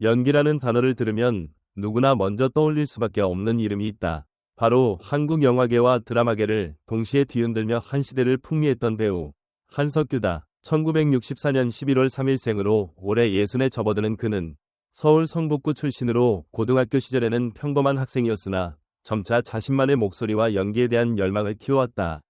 연기라는 단어를 들으면 누구나 먼저 떠올릴 수밖에 없는 이름이 있다. 바로 한국 영화계와 드라마계를 동시에 뒤흔들며 한 시대를 풍미했던 배우 한석규다. 1964년 11월 3일 생으로 올해 60에 접어드는 그는 서울 성북구 출신으로 고등학교 시절에는 평범한 학생이었으나 점차 자신만의 목소리와 연기에 대한 열망을 키워왔다.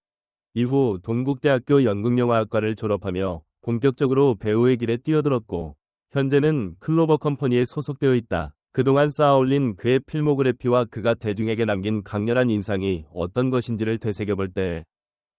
이후 동국대학교 연극영화학과를 졸업하며 본격적으로 배우의 길에 뛰어들었고 현재는 클로버 컴퍼니에 소속되어 있다. 그동안 쌓아올린 그의 필모그래피와 그가 대중에게 남긴 강렬한 인상이 어떤 것인지를 되새겨볼 때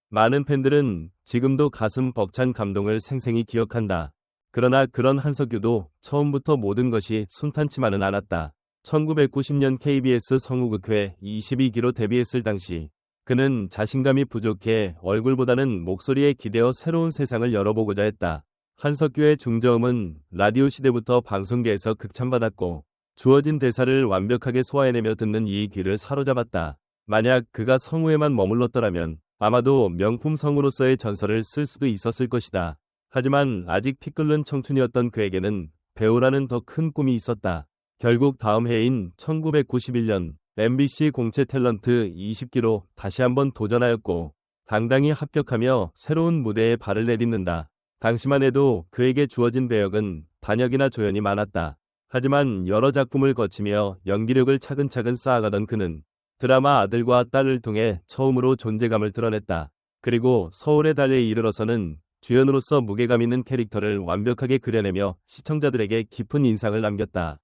많은 팬들은 지금도 가슴 벅찬 감동을 생생히 기억한다. 그러나 그런 한석규도 처음부터 모든 것이 순탄치만은 않았다. 1990년 KBS 성우극회 22기로 데뷔했을 당시 그는 자신감이 부족해 얼굴보다는 목소리에 기대어 새로운 세상을 열어보고자 했다. 한석규의 중저음은 라디오 시대부터 방송계에서 극찬받았고 주어진 대사를 완벽하게 소화해내며 듣는 이 귀를 사로잡았다. 만약 그가 성우에만 머물렀더라면 아마도 명품 성우로서의 전설을 쓸 수도 있었을 것이다. 하지만 아직 피 끓는 청춘이었던 그에게는 배우라는 더 큰 꿈이 있었다. 결국 다음 해인 1991년 MBC 공채 탤런트 20기로 다시 한번 도전하였고 당당히 합격하며 새로운 무대에 발을 내딛는다. 당시만 해도 그에게 주어진 배역은 단역이나 조연이 많았다. 하지만 여러 작품을 거치며 연기력을 차근차근 쌓아가던 그는 드라마 아들과 딸을 통해 처음으로 존재감을 드러냈다. 그리고 서울의 달에 이르러서는 주연으로서 무게감 있는 캐릭터를 완벽하게 그려내며 시청자들에게 깊은 인상을 남겼다.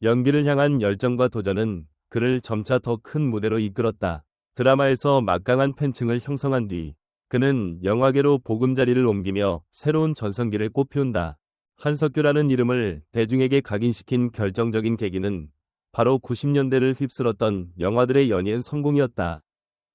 연기를 향한 열정과 도전은 그를 점차 더 큰 무대로 이끌었다. 드라마에서 막강한 팬층을 형성한 뒤 그는 영화계로 보금자리를 옮기며 새로운 전성기를 꽃피운다. 한석규라는 이름을 대중에게 각인시킨 결정적인 계기는 바로 90년대를 휩쓸었던 영화들의 연이은 성공이었다.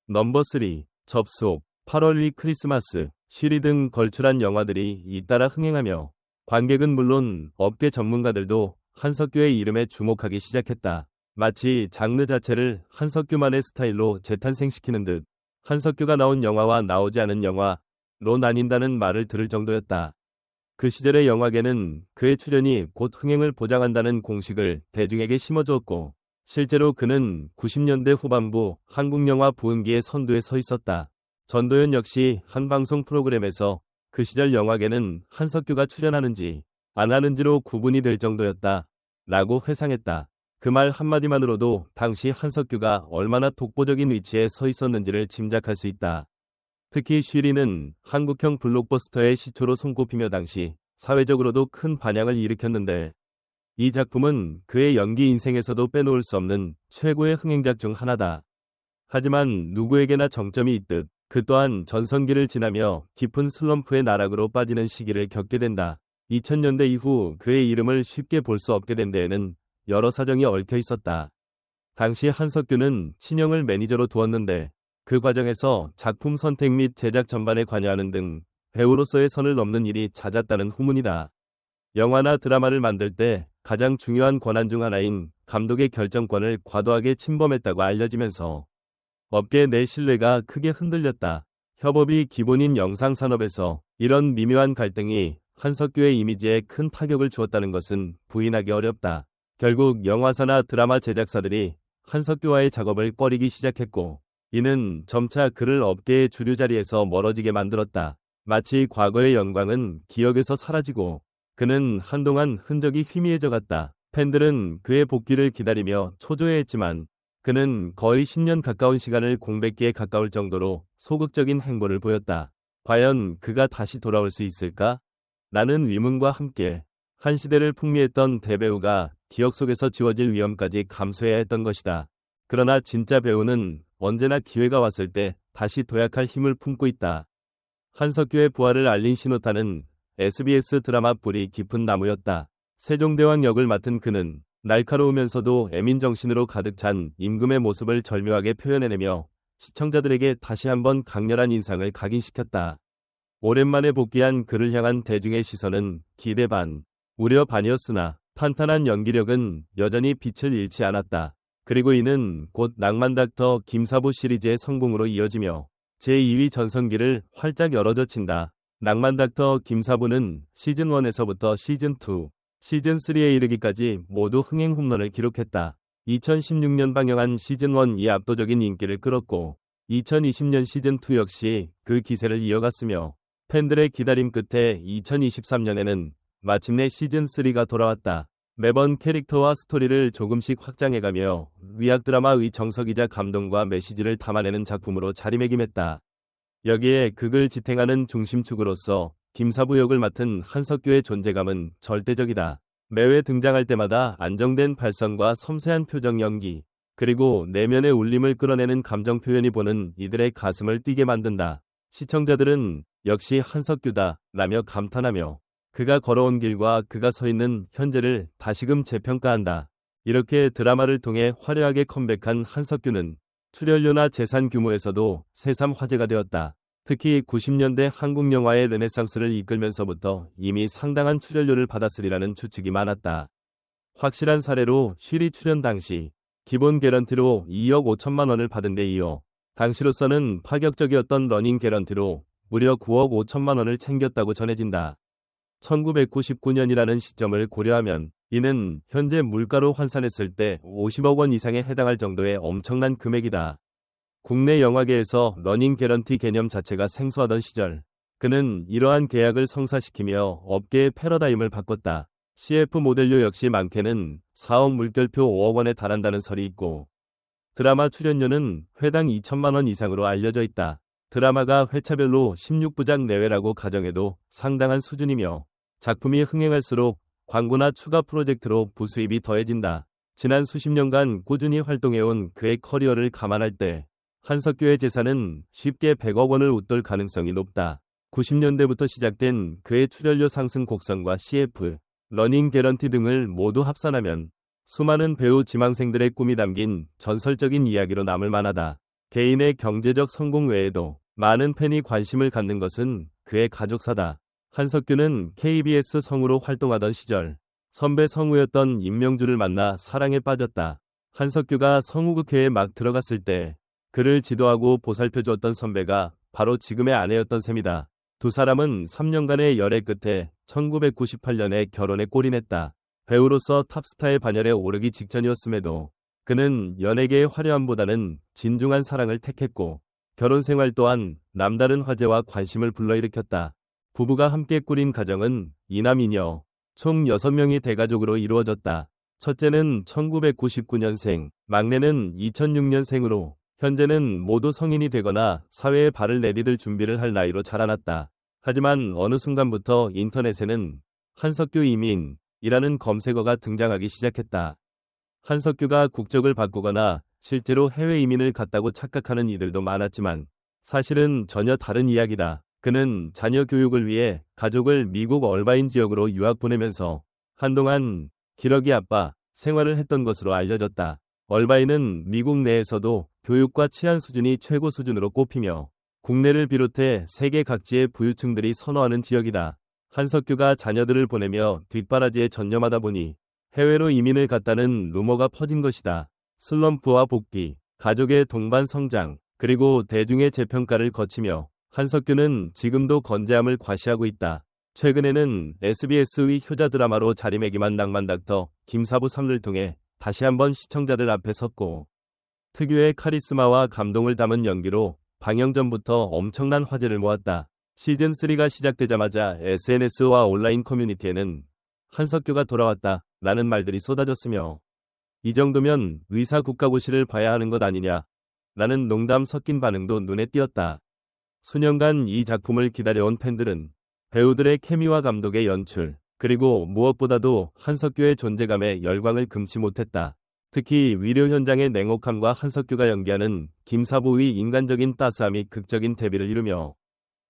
넘버 3, 접속, 8월 위 크리스마스, 쉬리 등 걸출한 영화들이 잇따라 흥행하며 관객은 물론 업계 전문가들도 한석규의 이름에 주목하기 시작했다. 마치 장르 자체를 한석규만의 스타일로 재탄생시키는 듯 한석규가 나온 영화와 나오지 않은 영화로 나뉜다는 말을 들을 정도였다. 그 시절의 영화계는 그의 출연이 곧 흥행을 보장한다는 공식을 대중에게 심어주었고 실제로 그는 90년대 후반부 한국 영화 부흥기의 선두에 서 있었다. 전도연 역시 한 방송 프로그램에서 그 시절 영화계는 한석규가 출연하는지 안 하는지로 구분이 될 정도였다. 라고 회상했다. 그 말 한마디만으로도 당시 한석규가 얼마나 독보적인 위치에 서 있었는지를 짐작할 수 있다. 특히 쉬리는 한국형 블록버스터의 시초로 손꼽히며 당시 사회적으로도 큰 반향을 일으켰는데 이 작품은 그의 연기 인생에서도 빼놓을 수 없는 최고의 흥행작 중 하나다. 하지만 누구에게나 정점이 있듯 그 또한 전성기를 지나며 깊은 슬럼프의 나락으로 빠지는 시기를 겪게 된다. 2000년대 이후 그의 이름을 쉽게 볼 수 없게 된 데에는 여러 사정이 얽혀 있었다. 당시 한석규는 친형을 매니저로 두었는데 그 과정에서 작품 선택 및 제작 전반에 관여하는 등 배우로서의 선을 넘는 일이 잦았다는 후문이다. 영화나 드라마를 만들 때 가장 중요한 권한 중 하나인 감독의 결정권을 과도하게 침범했다고 알려지면서 업계 내 신뢰가 크게 흔들렸다. 협업이 기본인 영상산업에서 이런 미묘한 갈등이 한석규의 이미지에 큰 타격을 주었다는 것은 부인하기 어렵다. 결국 영화사나 드라마 제작사들이 한석규와의 작업을 꺼리기 시작했고 이는 점차 그를 업계의 주류 자리에서 멀어지게 만들었다. 마치 과거의 영광은 기억에서 사라지고 그는 한동안 흔적이 희미해져 갔다. 팬들은 그의 복귀를 기다리며 초조해했지만 그는 거의 10년 가까운 시간을 공백기에 가까울 정도로 소극적인 행보를 보였다. 과연 그가 다시 돌아올 수 있을까? 라는 의문과 함께 한 시대를 풍미했던 대배우가 기억 속에서 지워질 위험까지 감수해야 했던 것이다. 그러나 진짜 배우는 언제나 기회가 왔을 때 다시 도약할 힘을 품고 있다. 한석규의 부활을 알린 신호탄은 SBS 드라마 뿌리 깊은 나무였다. 세종대왕 역을 맡은 그는 날카로우면서도 애민정신으로 가득 찬 임금의 모습을 절묘하게 표현해내며 시청자들에게 다시 한번 강렬한 인상을 각인시켰다. 오랜만에 복귀한 그를 향한 대중의 시선은 기대 반, 우려 반이었으나 탄탄한 연기력은 여전히 빛을 잃지 않았다. 그리고 이는 곧 낭만닥터 김사부 시리즈의 성공으로 이어지며 제2위 전성기를 활짝 열어젖힌다. 낭만닥터 김사부는 시즌1에서부터 시즌2 시즌3에 이르기까지 모두 흥행 홈런을 기록했다. 2016년 방영한 시즌1이 압도적인 인기를 끌었고 2020년 시즌2 역시 그 기세를 이어갔으며 팬들의 기다림 끝에 2023년에는 마침내 시즌3가 돌아왔다. 매번 캐릭터와 스토리를 조금씩 확장해가며 위약 드라마의 정석이자 감동과 메시지를 담아내는 작품으로 자리매김했다. 여기에 극을 지탱하는 중심축으로서 김사부 역을 맡은 한석규의 존재감은 절대적이다. 매회 등장할 때마다 안정된 발성과 섬세한 표정 연기, 그리고 내면의 울림을 끌어내는 감정 표현이 보는 이들의 가슴을 뛰게 만든다. 시청자들은 역시 한석규다 라며 감탄하며 그가 걸어온 길과 그가 서 있는 현재를 다시금 재평가한다. 이렇게 드라마를 통해 화려하게 컴백한 한석규는 출연료나 재산 규모에서도 새삼 화제가 되었다. 특히 90년대 한국 영화의 르네상스를 이끌면서부터 이미 상당한 출연료를 받았으리라는 추측이 많았다. 확실한 사례로 쉬리 출연 당시 기본 개런티로 2억 5천만 원을 받은 데 이어 당시로서는 파격적이었던 러닝 개런티로 무려 9억 5천만 원을 챙겼다고 전해진다. 1999년이라는 시점을 고려하면 이는 현재 물가로 환산했을 때 50억 원 이상에 해당할 정도의 엄청난 금액이다. 국내 영화계에서 러닝 개런티 개념 자체가 생소하던 시절, 그는 이러한 계약을 성사시키며 업계의 패러다임을 바꿨다. CF 모델료 역시 많게는 4억 물결표 5억 원에 달한다는 설이 있고, 드라마 출연료는 회당 2천만 원 이상으로 알려져 있다. 드라마가 회차별로 16부작 내외라고 가정해도 상당한 수준이며, 작품이 흥행할수록 광고나 추가 프로젝트로 부수입이 더해진다. 지난 수십 년간 꾸준히 활동해온 그의 커리어를 감안할 때 한석규의 재산은 쉽게 100억 원을 웃돌 가능성이 높다. 90년대부터 시작된 그의 출연료 상승 곡선과 CF, 러닝 개런티 등을 모두 합산하면 수많은 배우 지망생들의 꿈이 담긴 전설적인 이야기로 남을 만하다. 개인의 경제적 성공 외에도 많은 팬이 관심을 갖는 것은 그의 가족사다. 한석규는 KBS 성우로 활동하던 시절 선배 성우였던 임명주를 만나 사랑에 빠졌다. 한석규가 성우극회에 막 들어갔을 때 그를 지도하고 보살펴주었던 선배가 바로 지금의 아내였던 셈이다. 두 사람은 3년간의 열애 끝에 1998년에 결혼에 골인했다. 배우로서 탑스타의 반열에 오르기 직전이었음에도 그는 연예계의 화려함보다는 진중한 사랑을 택했고 결혼 생활 또한 남다른 화제와 관심을 불러일으켰다. 부부가 함께 꾸린 가정은 이남이녀 총 6명이 대가족으로 이루어졌다. 첫째는 1999년생, 막내는 2006년생으로 현재는 모두 성인이 되거나 사회에 발을 내디딜 준비를 할 나이로 자라났다. 하지만 어느 순간부터 인터넷에는 한석규 이민이라는 검색어가 등장하기 시작했다. 한석규가 국적을 바꾸거나 실제로 해외 이민을 갔다고 착각하는 이들도 많았지만 사실은 전혀 다른 이야기다. 그는 자녀 교육을 위해 가족을 미국 얼바인 지역으로 유학 보내면서 한동안 기러기 아빠 생활을 했던 것으로 알려졌다. 얼바인은 미국 내에서도 교육과 치안 수준이 최고 수준으로 꼽히며 국내를 비롯해 세계 각지의 부유층들이 선호하는 지역이다. 한석규가 자녀들을 보내며 뒷바라지에 전념하다 보니 해외로 이민을 갔다는 루머가 퍼진 것이다. 슬럼프와 복귀, 가족의 동반 성장, 그리고 대중의 재평가를 거치며 한석규는 지금도 건재함을 과시하고 있다. 최근에는 SBS의 효자 드라마로 자리매김한 낭만 닥터 김사부 3를 통해 다시 한번 시청자들 앞에 섰고 특유의 카리스마와 감동을 담은 연기로 방영 전부터 엄청난 화제를 모았다. 시즌3가 시작되자마자 SNS와 온라인 커뮤니티에는 한석규가 돌아왔다 라는 말들이 쏟아졌으며 이 정도면 의사 국가고시를 봐야 하는 것 아니냐 라는 농담 섞인 반응도 눈에 띄었다. 수년간 이 작품을 기다려온 팬들은 배우들의 케미와 감독의 연출, 그리고 무엇보다도 한석규의 존재감에 열광을 금치 못했다. 특히 위료 현장의 냉혹함과 한석규가 연기하는 김사부의 인간적인 따스함이 극적인 대비를 이루며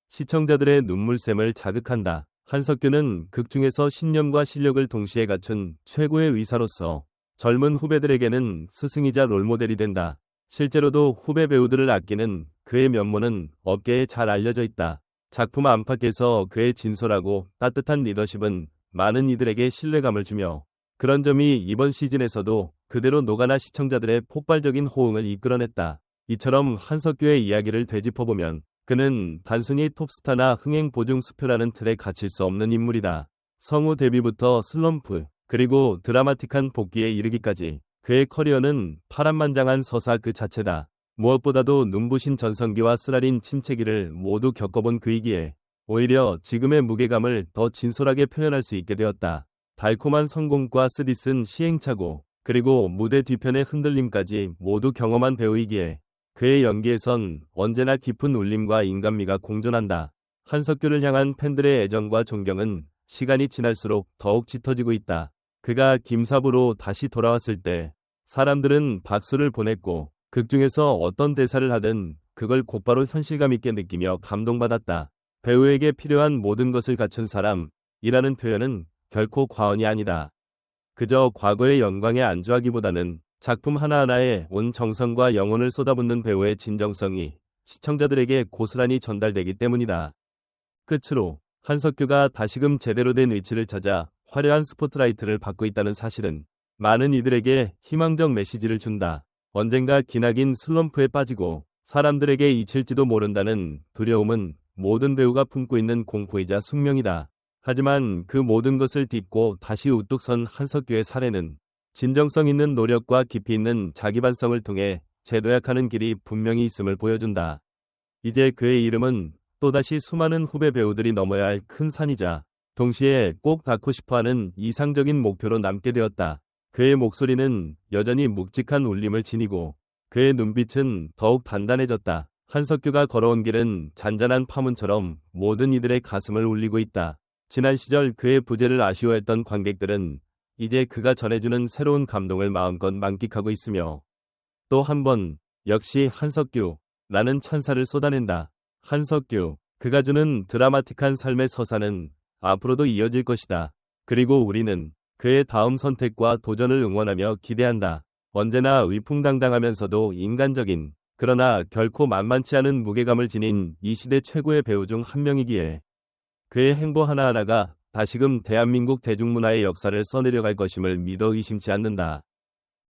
시청자들의 눈물샘을 자극한다. 한석규는 극 중에서 신념과 실력을 동시에 갖춘 최고의 의사로서 젊은 후배들에게는 스승이자 롤모델이 된다. 실제로도 후배 배우들을 아끼는 그의 면모는 업계에 잘 알려져 있다. 작품 안팎에서 그의 진솔하고 따뜻한 리더십은 많은 이들에게 신뢰감을 주며 그런 점이 이번 시즌에서도 그대로 녹아나 시청자들의 폭발적인 호응을 이끌어냈다. 이처럼 한석규의 이야기를 되짚어보면 그는 단순히 톱스타나 흥행 보증 수표라는 틀에 갇힐 수 없는 인물이다. 성우 데뷔부터 슬럼프, 그리고 드라마틱한 복귀에 이르기까지 그의 커리어는 파란만장한 서사 그 자체다. 무엇보다도 눈부신 전성기와 쓰라린 침체기를 모두 겪어본 그이기에 오히려 지금의 무게감을 더 진솔하게 표현할 수 있게 되었다. 달콤한 성공과 쓰디쓴 시행착오, 그리고 무대 뒤편의 흔들림까지 모두 경험한 배우이기에 그의 연기에선 언제나 깊은 울림과 인간미가 공존한다. 한석규를 향한 팬들의 애정과 존경은 시간이 지날수록 더욱 짙어지고 있다. 그가 김사부로 다시 돌아왔을 때 사람들은 박수를 보냈고 극 중에서 어떤 대사를 하든 그걸 곧바로 현실감 있게 느끼며 감동받았다. 배우에게 필요한 모든 것을 갖춘 사람이라는 표현은 결코 과언이 아니다. 그저 과거의 영광에 안주하기보다는 작품 하나하나에 온 정성과 영혼을 쏟아붓는 배우의 진정성이 시청자들에게 고스란히 전달되기 때문이다. 끝으로 한석규가 다시금 제대로 된 위치를 찾아 화려한 스포트라이트를 받고 있다는 사실은 많은 이들에게 희망적 메시지를 준다. 언젠가 기나긴 슬럼프에 빠지고 사람들에게 잊힐지도 모른다는 두려움은 모든 배우가 품고 있는 공포이자 숙명이다. 하지만 그 모든 것을 딛고 다시 우뚝 선 한석규의 사례는 진정성 있는 노력과 깊이 있는 자기반성을 통해 재도약하는 길이 분명히 있음을 보여준다. 이제 그의 이름은 또다시 수많은 후배 배우들이 넘어야 할 큰 산이자 동시에 꼭 닿고 싶어하는 이상적인 목표로 남게 되었다. 그의 목소리는 여전히 묵직한 울림을 지니고 그의 눈빛은 더욱 단단해졌다. 한석규가 걸어온 길은 잔잔한 파문처럼 모든 이들의 가슴을 울리고 있다. 지난 시절 그의 부재를 아쉬워했던 관객들은 이제 그가 전해주는 새로운 감동을 마음껏 만끽하고 있으며 또 한 번 역시 한석규라는 찬사를 쏟아낸다. 한석규, 그가 주는 드라마틱한 삶의 서사는 앞으로도 이어질 것이다. 그리고 우리는 그의 다음 선택과 도전을 응원하며 기대한다. 언제나 위풍당당하면서도 인간적인, 그러나 결코 만만치 않은 무게감을 지닌 이 시대 최고의 배우 중 한 명이기에 그의 행보 하나하나가 다시금 대한민국 대중문화의 역사를 써내려갈 것임을 믿어 의심치 않는다.